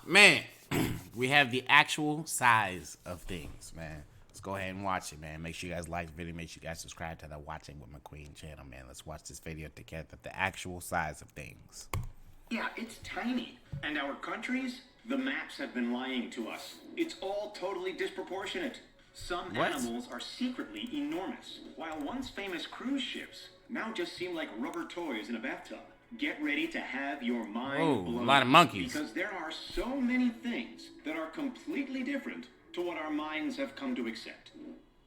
Man, we have the actual size of things, man. Let's go ahead and watch it, man. Make sure you guys like the video. Make sure you guys subscribe to the Watching with McQueen channel, man. Let's watch this video together. The actual size of things. Yeah, it's tiny. And our countries, the maps have been lying to us. It's all totally disproportionate. Some animals are secretly enormous, while once famous cruise ships now just seem like rubber toys in a bathtub. Get ready to have your mind blown. A lot of monkeys. Because there are so many things that are completely different to what our minds have come to accept.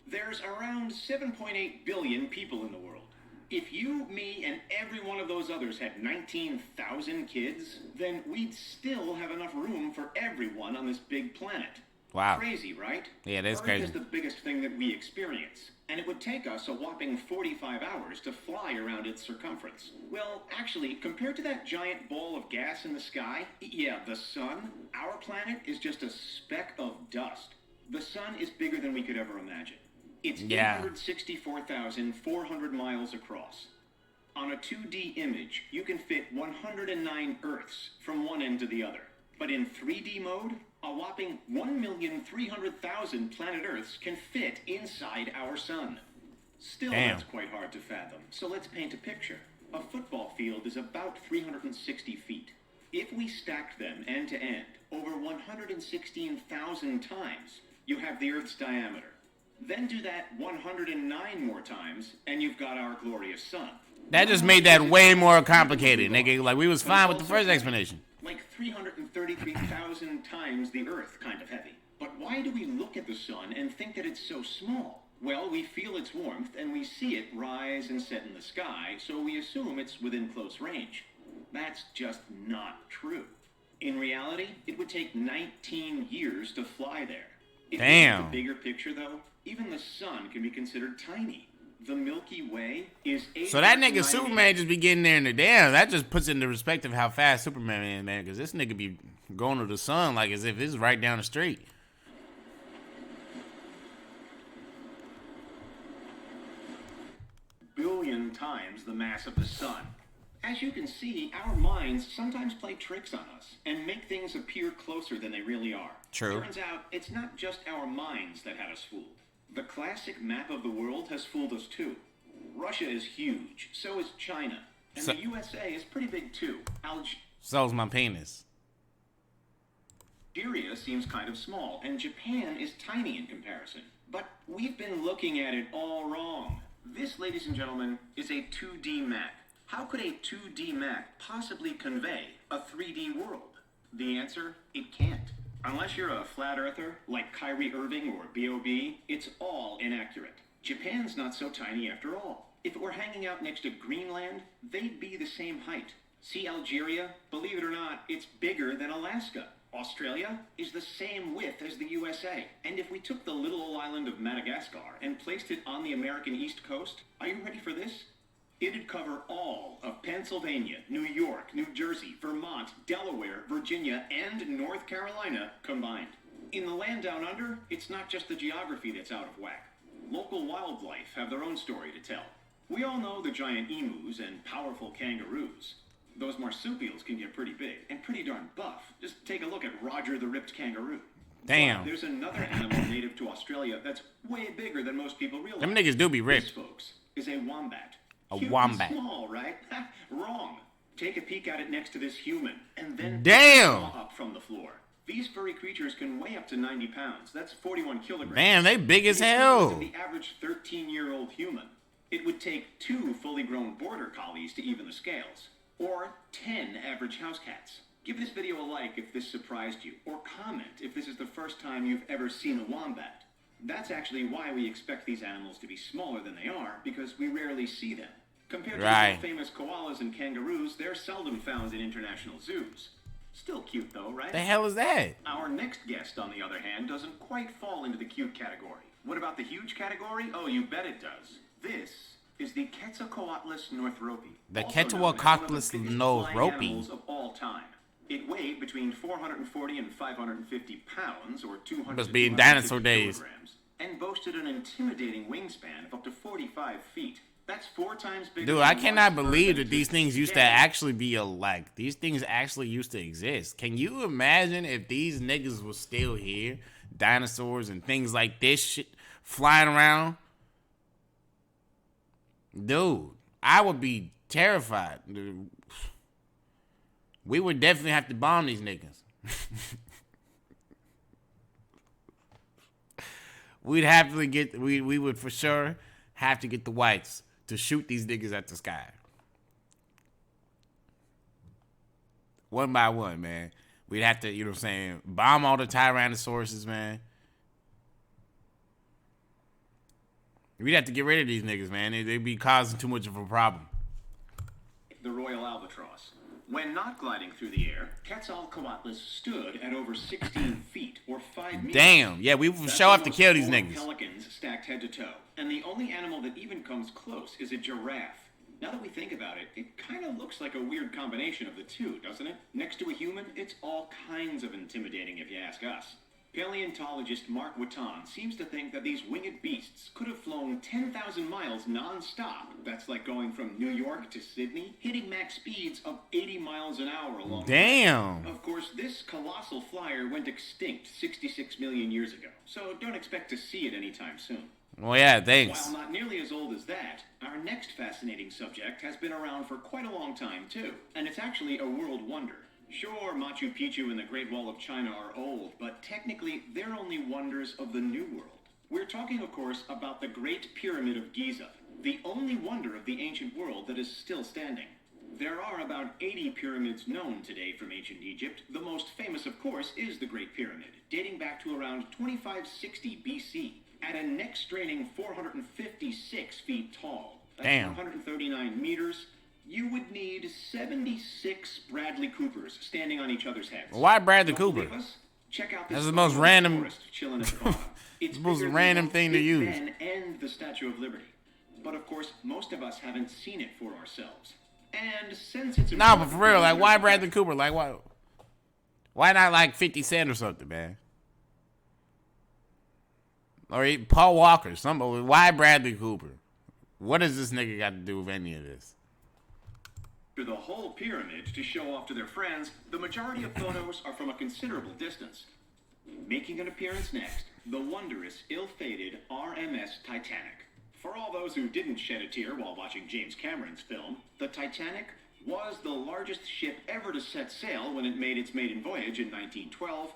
There's around 7.8 billion people in the world. If you, me, and every one of those others had 19,000 kids, then we'd still have enough room for everyone on this big planet. Wow. Crazy, right? Yeah, that's Earth crazy. is the biggest thing that we experience, and it would take us a whopping 45 hours to fly around its circumference. Well, actually, compared to that giant ball of gas in the sky, yeah, the sun, our planet is just a speck of dust. The sun is bigger than we could ever imagine. It's 864,400 miles across. On a 2D image, you can fit 109 Earths from one end to the other. But in 3D mode, a whopping 1,300,000 planet Earths can fit inside our sun. Still, that's quite hard to fathom, so let's paint a picture. A football field is about 360 feet. If we stacked them end to end, over 116,000 times, you have the Earth's diameter. Then do that 109 more times, and you've got our glorious sun. That just made that way more complicated, nigga. Like, we was fine with the first explanation. Like 333,000 times the Earth, kind of heavy. But why do we look at the sun and think that it's so small? Well, we feel its warmth, and we see it rise and set in the sky, so we assume it's within close range. That's just not true. In reality, it would take 19 years to fly there. If you look at the bigger picture, though, even the sun can be considered tiny. The Milky Way is... So that nigga Superman just be getting there in the damn. That just puts into perspective how fast Superman is, man. Because this nigga be going to the sun like as if this is right down the street. Billion times the mass of the sun. As you can see, our minds sometimes play tricks on us and make things appear closer than they really are. True. Turns out, it's not just our minds that had us fooled. The classic map of the world has fooled us too. Russia is huge, so is China. And the USA is pretty big too. So's my penis. Algeria seems kind of small, and Japan is tiny in comparison. But we've been looking at it all wrong. This, ladies and gentlemen, is a 2D map. How could a 2D map possibly convey a 3D world? The answer, it can't. Unless you're a flat earther, like Kyrie Irving or B.O.B., it's all inaccurate. Japan's not so tiny after all. If it were hanging out next to Greenland, they'd be the same height. See Algeria? Believe it or not, it's bigger than Alaska. Australia is the same width as the USA. And if we took the little old island of Madagascar and placed it on the American East Coast, are you ready for this? It'd cover all of Pennsylvania, New York, New Jersey, Vermont, Delaware, Virginia, and North Carolina combined. In the land down under, it's not just the geography that's out of whack. Local wildlife have their own story to tell. We all know the giant emus and powerful kangaroos. Those marsupials can get pretty big and pretty darn buff. Just take a look at Roger the Ripped Kangaroo. Damn. But there's another animal native to Australia that's way bigger than most people realize. Them niggas do be ripped. This, folks, is a wombat. A Cute wombat. And small, right? Wrong. Take a peek at it next to this human, and then damn, up from the floor. These furry creatures can weigh up to 90 pounds. That's 41 kilograms. Damn, they big as hell. The average 13-year-old human. It would take 2 fully grown border collies to even the scales, or 10 average house cats. Give this video a like if this surprised you, or comment if this is the first time you've ever seen a wombat. That's actually why we expect these animals to be smaller than they are, because we rarely see them. Compared to the famous koalas and kangaroos, they're seldom found in international zoos. Still cute though, right? The hell is that? Our next guest, on the other hand, doesn't quite fall into the cute category. What about the huge category? Oh, you bet it does. This is the Quetzalcoatlus northropy. The Quetzalcoatlus northropy of all time. It weighed between 440 and 550 pounds, or 200 must be in dinosaur days, kilograms, and boasted an intimidating wingspan of up to 45 feet. That's 4 times bigger. Dude, than I one cannot Earth believe that that these exists things used to today. actually be like these things actually used to exist. Can you imagine if these niggas was still here, dinosaurs and things like this shit flying around? Dude, I would be terrified. Dude. We would definitely have to bomb these niggas. We would for sure have to get the whites to shoot these niggas at the sky. One by one, man. We'd have to, you know what I'm saying, bomb all the Tyrannosauruses, man. We'd have to get rid of these niggas, man. They'd be causing too much of a problem. The Royal Albatross. When not gliding through the air, Quetzalcoatlus stood at over 16 feet or 5 meters. Damn, yeah, we would That's show off to almost kill these 4 niggas. pelicans stacked head to toe. And the only animal that even comes close is a giraffe. Now that we think about it, it kind of looks like a weird combination of the two, doesn't it? Next to a human, it's all kinds of intimidating if you ask us. Paleontologist Mark Witton seems to think that these winged beasts could have flown 10,000 miles non-stop. That's like going from New York to Sydney, hitting max speeds of 80 miles an hour along the way. Damn. Of course, this colossal flyer went extinct 66 million years ago, so don't expect to see it anytime soon. Well, yeah, thanks. While not nearly as old as that, our next fascinating subject has been around for quite a long time, too. And it's actually a world wonder. Sure, Machu Picchu and the Great Wall of China are old, but technically they're only wonders of the New World. We're talking, of course, about the Great Pyramid of Giza, the only wonder of the ancient world that is still standing. There are about 80 pyramids known today from ancient Egypt. The most famous, of course, is the Great Pyramid, dating back to around 2560 BC, at a neck-straining 456 feet tall. That's Damn. 139 meters. You would need 76 Bradley Coopers standing on each other's heads. Why Bradley Don't Cooper? believe us? Check out this That's the most photo of random- forest chilling at the bottom. It's the most bigger than random both thing to Big use. Ben and the Statue of Liberty. But of course, most of us haven't seen it for ourselves. And since it's Nah, but important for real, like, to why understand- Bradley Cooper? Like, why not like 50 Cent or something, man? Or Paul Walker, somebody. Why Bradley Cooper? What does this nigga got to do with any of this? To the whole pyramid to show off to their friends, the majority of photos are from a considerable distance. Making an appearance next, the wondrous, ill-fated RMS Titanic. For all those who didn't shed a tear while watching James Cameron's film, the Titanic was the largest ship ever to set sail when it made its maiden voyage in 1912,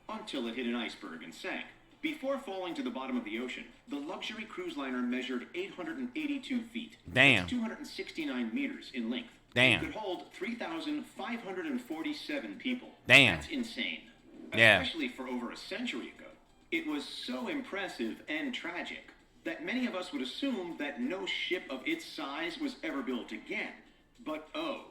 until it hit an iceberg and sank. Before falling to the bottom of the ocean, the luxury cruise liner measured 882 feet. Damn. That's 269 meters in length. Damn. It could hold 3,547 people. Damn. That's insane. Yeah. Especially for over a century ago. It was so impressive and tragic that many of us would assume that no ship of its size was ever built again. But oh,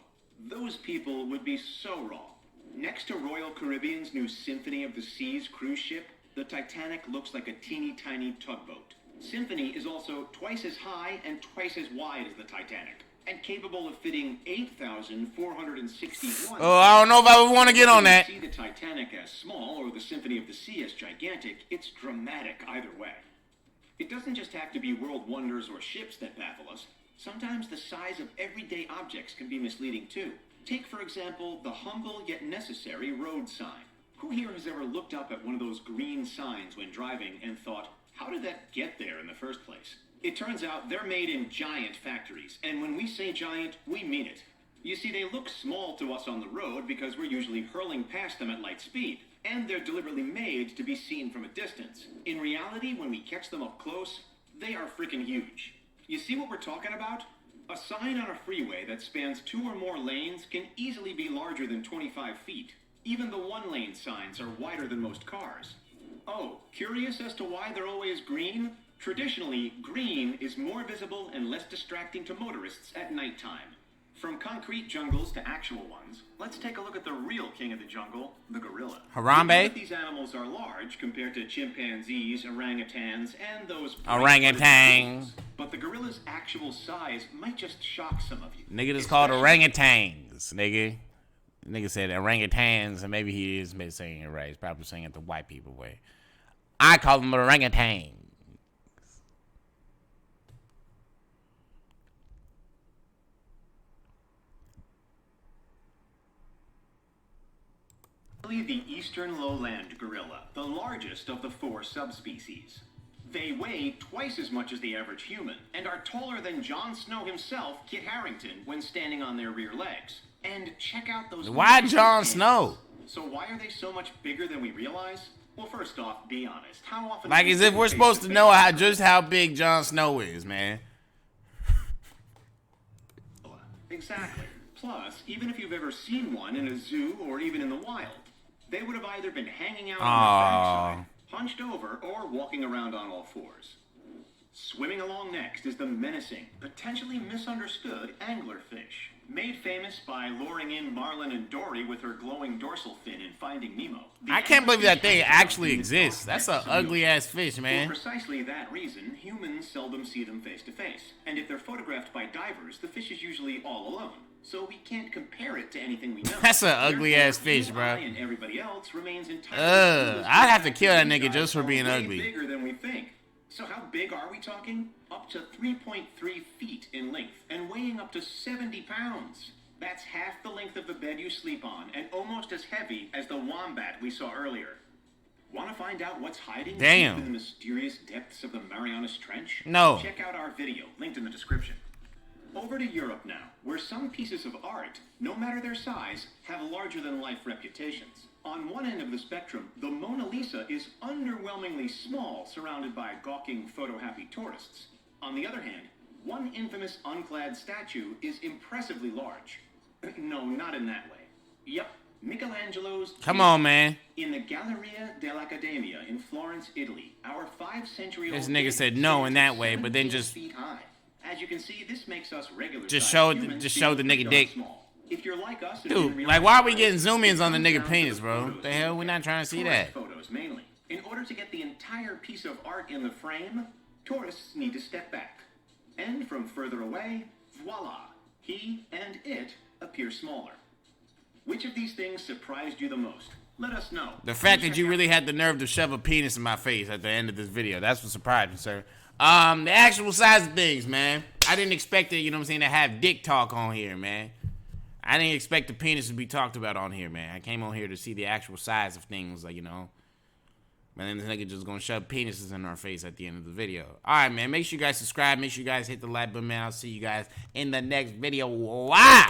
those people would be so wrong. Next to Royal Caribbean's new Symphony of the Seas cruise ship, the Titanic looks like a teeny tiny tugboat. Symphony is also twice as high and twice as wide as the Titanic, and capable of fitting 8,461. Oh, I don't know if I would want to get on that. See the Titanic as small or the Symphony of the Sea as gigantic, it's dramatic either way. It doesn't just have to be world wonders or ships that baffle us. Sometimes the size of everyday objects can be misleading too. Take, for example, the humble yet necessary road sign. Who here has ever looked up at one of those green signs when driving and thought, how did that get there in the first place? It turns out they're made in giant factories, and when we say giant, we mean it. You see, they look small to us on the road because we're usually hurling past them at light speed, and they're deliberately made to be seen from a distance. In reality, when we catch them up close, they are freaking huge. You see what we're talking about? A sign on a freeway that spans 2 or more lanes can easily be larger than 25 feet. Even the one-lane signs are wider than most cars. Oh, curious as to why they're always green? Traditionally, green is more visible and less distracting to motorists at nighttime. From concrete jungles to actual ones, let's take a look at the real king of the jungle, the gorilla. Harambe? We know that these animals are large compared to chimpanzees, orangutans, and those Orangutan. but the gorilla's actual size might just shock some of you. Nigga, it's called Especially- orangutans, nigga. Nigga said orangutans, and maybe he is saying it right. He's probably saying it the white people way. I call them orangutans. The eastern lowland gorilla, the largest of the 4 subspecies. They weigh twice as much as the average human and are taller than Jon Snow himself, Kit Harington, when standing on their rear legs. And check out those. Why Jon Snow? So why are they so much bigger than we realize? Well, first off, be honest. How often? Like as if we're supposed to know just how big Jon Snow is, man. Exactly. Plus, even if you've ever seen one in a zoo or even in the wild, they would have either been hanging out on their backside, hunched over, or walking around on all fours. Swimming along next is the menacing, potentially misunderstood anglerfish, made famous by luring in Marlin and Dory with her glowing dorsal fin in Finding Nemo. I can't believe that thing actually exists. That's an ugly ass fish, man. For precisely that reason, humans seldom see them face to face. And if they're photographed by divers, the fish is usually all alone. So we can't compare it to anything we know. That's an ugly ass fish, bro. And everybody else remains entirely I'd have to kill that nigga just for being ugly. Bigger than we think. So how big are we talking? Up to 3.3 feet in length and weighing up to 70 pounds. That's half the length of the bed you sleep on and almost as heavy as the wombat we saw earlier. Want to find out what's hiding in the mysterious depths of the Marianas Trench? No. Check out our video, linked in the description. Over to Europe now, where some pieces of art, no matter their size, have larger-than-life reputations. On one end of the spectrum, the Mona Lisa is underwhelmingly small, surrounded by gawking, photo-happy tourists. On the other hand, one infamous unclad statue is impressively large. No, not in that way. Yep, Michelangelo's... Come on, man. In the Galleria dell'Accademia in Florence, Italy, our 5-century-old... This nigga said no in that way, but then just... feet high. As you can see, this makes us regular Just show the nigga dick. If you're like us, dude, like why are we getting zoom-ins on the nigga penis, bro? What the hell? We're not trying to see that. Photos mainly. In order to get the entire piece of art in the frame, tourists need to step back. And from further away, voila, he and it appear smaller. Which of these things surprised you the most? Let us know. The fact that you really had the nerve to shove a penis in my face at the end of this video, that's what surprised me, sir. The actual size of things, man. I didn't expect it, you know what I'm saying, to have dick talk on here, man. I didn't expect the penis to be talked about on here, man. I came on here to see the actual size of things, like, you know. And then this nigga just gonna shove penises in our face at the end of the video. Alright, man. Make sure you guys subscribe. Make sure you guys hit the like button, man. I'll see you guys in the next video. Wow!